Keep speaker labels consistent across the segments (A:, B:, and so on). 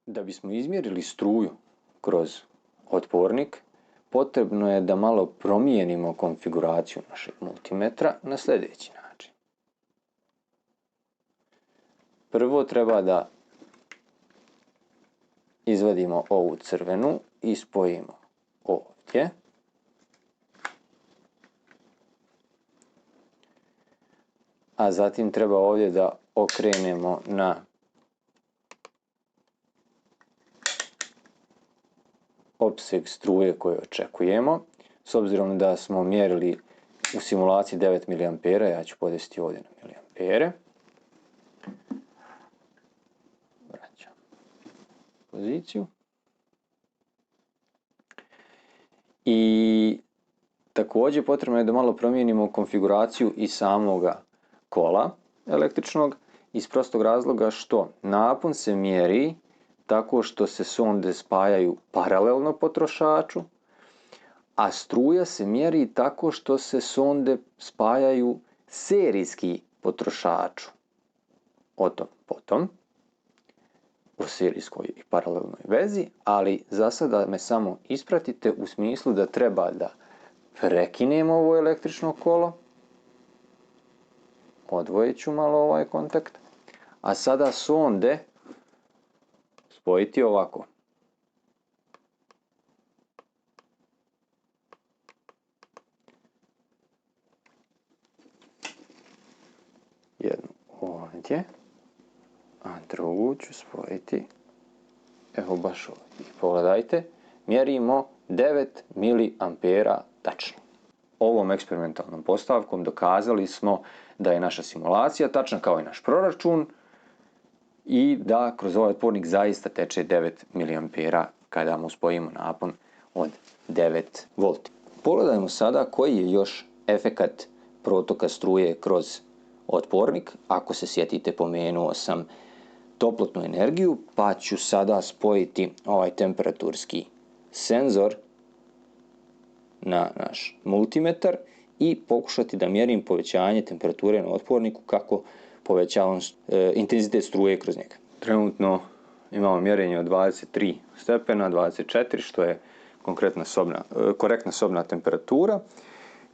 A: Da bismo izmjerili struju kroz otpornik, potrebno je da malo promijenimo konfiguraciju našeg multimetra na sljedeći način. Prvo treba da izvadimo ovu crvenu i spojimo ovdje. A zatim treba ovdje da okrenemo na opseg struje koju očekujemo. S obzirom da smo mjerili u simulaciji 9 mA, ja ću podesiti ovdje na miliampere. Vraćam poziciju. I također potrebno je da malo promijenimo konfiguraciju i samoga kola električnog iz prostog razloga što napon se mjeri tako što se sonde spajaju paralelno potrošaču, a struja se mjeri tako što se sonde spajaju serijski potrošaču. O tom potom, o serijskoj i paralelnoj vezi, ali za sada me samo ispratite u smislu da treba da prekinemo ovo električno kolo, odvojit ću malo ovaj kontakt, a sada sonde spojiti ovako. Jednu ovdje, a drugu ću spojiti evo baš ovdje. Pogledajte, mjerimo 9 mA tačno. Ovom eksperimentalnom postavkom dokazali smo da je naša simulacija tačna kao i naš proračun i da kroz ovaj otpornik zaista teče 9 mA kada mu spojimo napon od 9 V. Pogledajmo sada koji je još efekat protoka struje kroz otpornik. Ako se sjetite, pomenuo sam toplotnu energiju, pa ću sada spojiti ovaj temperaturski senzor na naš multimetar i pokušati da mjerim povećanje temperature na otporniku kako povećavam intenzitet struje kroz njega. Trenutno imamo mjerenje od 23 stepena, 24, što je korektna sobna temperatura.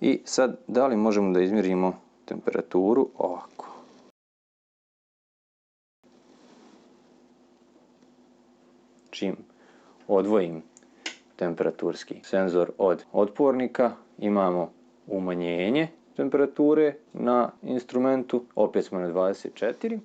A: I sad, da li možemo da izmjerimo temperaturu ovako. Čim odvojim temperaturski senzor od otpornika, imamo umanjenje temperature na instrumentu, opet smo na 24.